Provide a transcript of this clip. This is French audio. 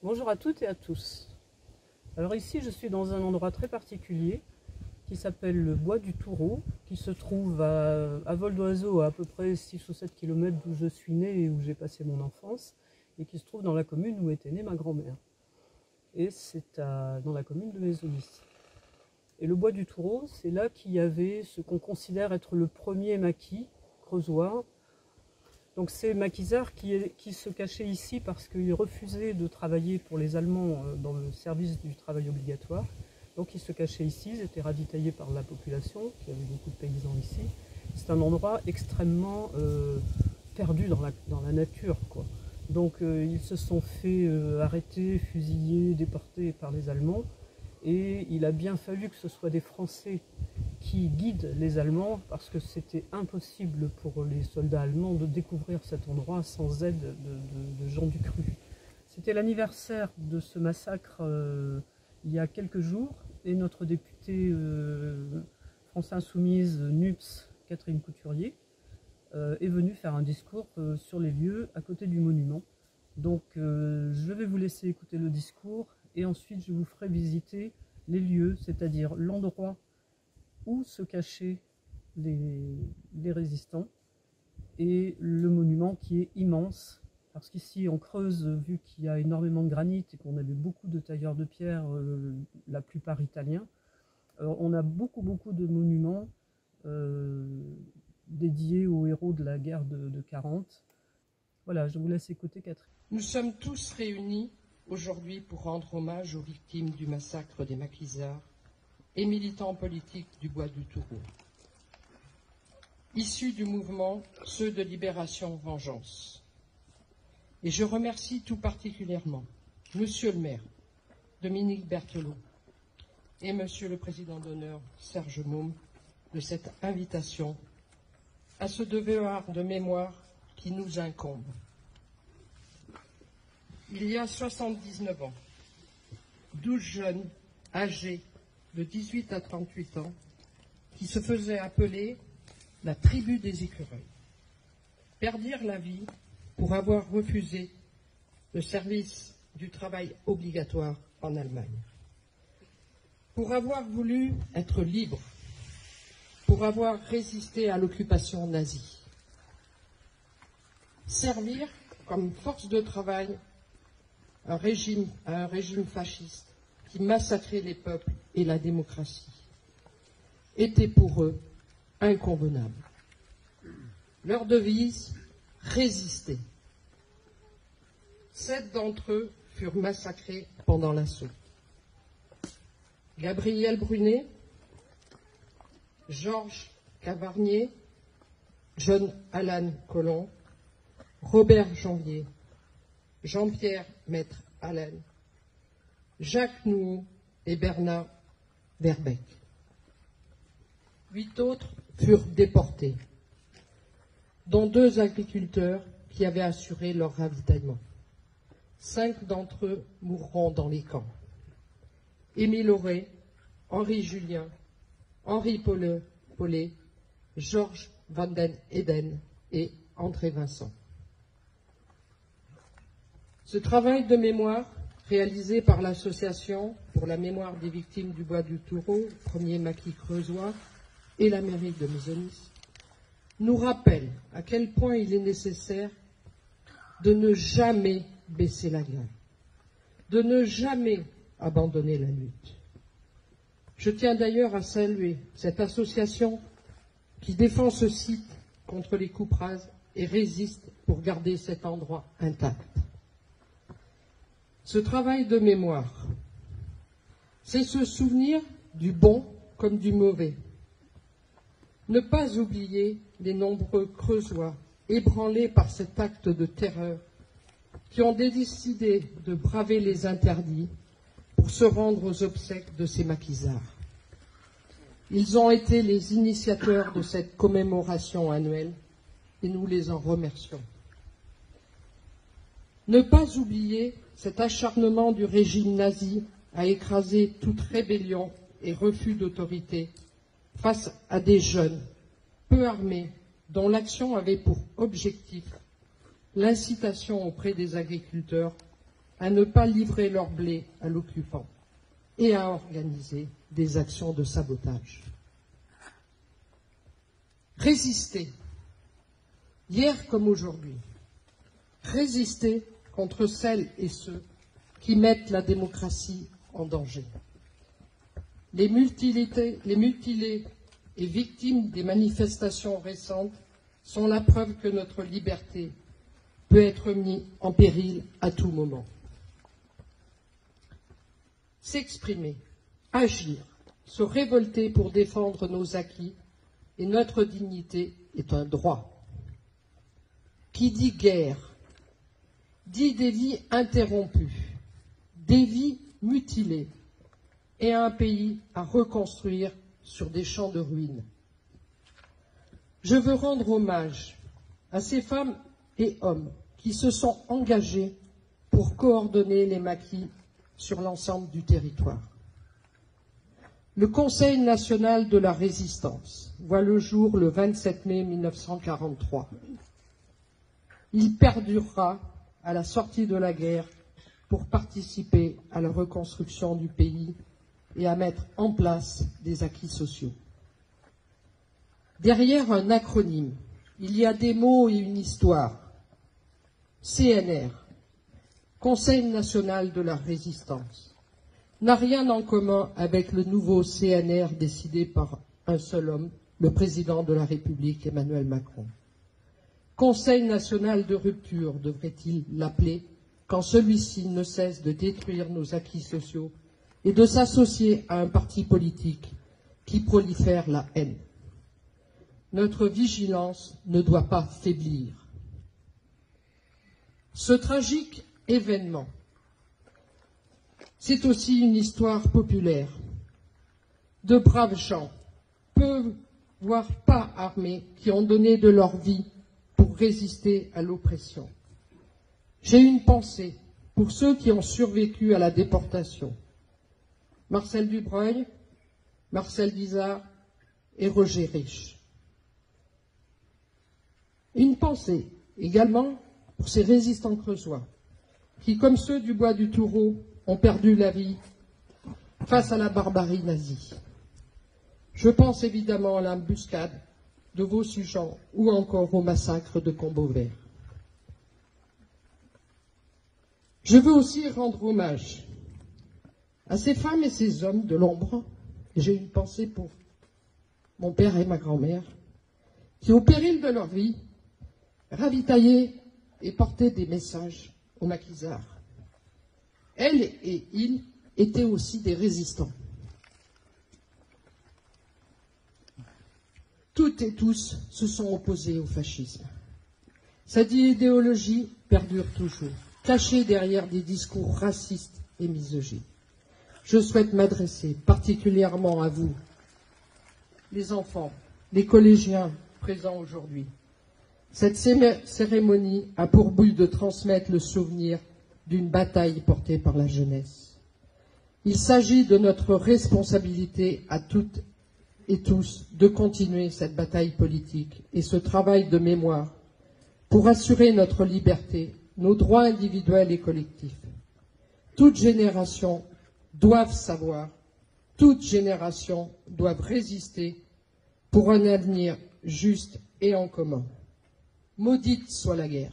Bonjour à toutes et à tous. Alors ici je suis dans un endroit très particulier qui s'appelle le Bois du Toureau, qui se trouve à vol d'oiseau à peu près 6 ou 7 km d'où je suis né et où j'ai passé mon enfance, et qui se trouve dans la commune où était née ma grand-mère. Et c'est dans la commune de Mésonis. Et le Bois du Toureau, c'est là qu'il y avait ce qu'on considère être le premier maquis creusois. Donc ces maquisards qui se cachaient ici parce qu'ils refusaient de travailler pour les Allemands dans le service du travail obligatoire. Donc ils se cachaient ici, ils étaient ravitaillés par la population, qui avait beaucoup de paysans ici. C'est un endroit extrêmement perdu dans la nature, quoi. Donc ils se sont fait arrêter, fusiller, déporter par les Allemands. Et il a bien fallu que ce soit des Français qui guident les Allemands, parce que c'était impossible pour les soldats allemands de découvrir cet endroit sans aide de gens du cru. C'était l'anniversaire de ce massacre il y a quelques jours, et notre députée France Insoumise NUPS, Catherine Couturier, est venue faire un discours sur les lieux à côté du monument. Donc je vais vous laisser écouter le discours, et ensuite je vous ferai visiter les lieux, c'est-à-dire l'endroit où se cachaient les résistants, et le monument qui est immense, parce qu'ici en Creuse, vu qu'il y a énormément de granit et qu'on avait beaucoup de tailleurs de pierre, la plupart italiens, on a beaucoup de monuments dédiés aux héros de la guerre de 40. Voilà, je vous laisse écouter Catherine. Nous sommes tous réunis aujourd'hui pour rendre hommage aux victimes du massacre des maquisards et militants politiques du Bois du Toureau, issus du mouvement Ceux de Libération Vengeance. Et je remercie tout particulièrement Monsieur le maire, Dominique Berthelot, et Monsieur le président d'honneur, Serge Môme, de cette invitation à ce devoir de mémoire qui nous incombe. Il y a 79 ans, 12 jeunes âgés de 18 à 38 ans qui se faisaient appeler la tribu des écureuils perdirent la vie pour avoir refusé le service du travail obligatoire en Allemagne, pour avoir voulu être libres, pour avoir résisté à l'occupation nazie, servir comme force de travail à un régime fasciste qui massacrait les peuples et la démocratie, était pour eux inconvenable. Leur devise, résister. 7 d'entre eux furent massacrés pendant l'assaut. Gabriel Brunet, Georges Cavarnier, John Alan Colomb, Robert Janvier, Jean-Pierre Maître Allen, Jacques Nouhaud et Bernard Verbeek. 8 autres furent déportés, dont 2 agriculteurs qui avaient assuré leur ravitaillement. 5 d'entre eux mourront dans les camps. Émile Auré, Henri Julien, Henri Paulet, Georges Van den Eden et André Vincent. Ce travail de mémoire, réalisé par l'Association pour la mémoire des victimes du Bois du Toureau, premier maquis creusois, et la mairie de Mésonis, nous rappelle à quel point il est nécessaire de ne jamais baisser la garde, de ne jamais abandonner la lutte. Je tiens d'ailleurs à saluer cette association qui défend ce site contre les coupes rases et résiste pour garder cet endroit intact. Ce travail de mémoire, c'est se souvenir du bon comme du mauvais. Ne pas oublier les nombreux Creusois ébranlés par cet acte de terreur qui ont décidé de braver les interdits pour se rendre aux obsèques de ces maquisards. Ils ont été les initiateurs de cette commémoration annuelle et nous les en remercions. Ne pas oublier cet acharnement du régime nazi à écraser toute rébellion et refus d'autorité face à des jeunes peu armés dont l'action avait pour objectif l'incitation auprès des agriculteurs à ne pas livrer leur blé à l'occupant et à organiser des actions de sabotage. Résister, hier comme aujourd'hui, résister contre celles et ceux qui mettent la démocratie en danger. Les mutilés et victimes des manifestations récentes sont la preuve que notre liberté peut être mise en péril à tout moment. S'exprimer, agir, se révolter pour défendre nos acquis et notre dignité est un droit. Qui dit guerre, dit des vies interrompues, des vies mutilées et un pays à reconstruire sur des champs de ruines. Je veux rendre hommage à ces femmes et hommes qui se sont engagés pour coordonner les maquis sur l'ensemble du territoire. Le Conseil national de la résistance voit le jour le 27 mai 1943. Il perdurera à la sortie de la guerre pour participer à la reconstruction du pays et à mettre en place des acquis sociaux. Derrière un acronyme, il y a des mots et une histoire. CNR, Conseil national de la résistance, n'a rien en commun avec le nouveau CNR décidé par un seul homme, le président de la République, Emmanuel Macron. Conseil national de rupture, devrait-il l'appeler, quand celui-ci ne cesse de détruire nos acquis sociaux et de s'associer à un parti politique qui prolifère la haine. Notre vigilance ne doit pas faiblir. Ce tragique événement, c'est aussi une histoire populaire de braves gens, peu voire pas armés, qui ont donné de leur vie pour résister à l'oppression. J'ai une pensée pour ceux qui ont survécu à la déportation. Marcel Dubreuil, Marcel Vizard et Roger Rich. Une pensée également pour ces résistants creusois qui, comme ceux du bois du Toureau, ont perdu la vie face à la barbarie nazie. Je pense évidemment à l'embuscade de Vaux-Sujan ou encore au massacre de Combeauvert. Je veux aussi rendre hommage à ces femmes et ces hommes de l'ombre, et j'ai une pensée pour mon père et ma grand-mère, qui, au péril de leur vie, ravitaillaient et portaient des messages aux maquisards. Elles et ils étaient aussi des résistants. Toutes et tous se sont opposés au fascisme. Cette idéologie perdure toujours, cachée derrière des discours racistes et misogynes. Je souhaite m'adresser particulièrement à vous, les enfants, les collégiens présents aujourd'hui. Cette cérémonie a pour but de transmettre le souvenir d'une bataille portée par la jeunesse. Il s'agit de notre responsabilité à toutes et tous de continuer cette bataille politique et ce travail de mémoire pour assurer notre liberté, nos droits individuels et collectifs. Toute génération doivent savoir, toute génération doivent résister pour un avenir juste et en commun. Maudite soit la guerre.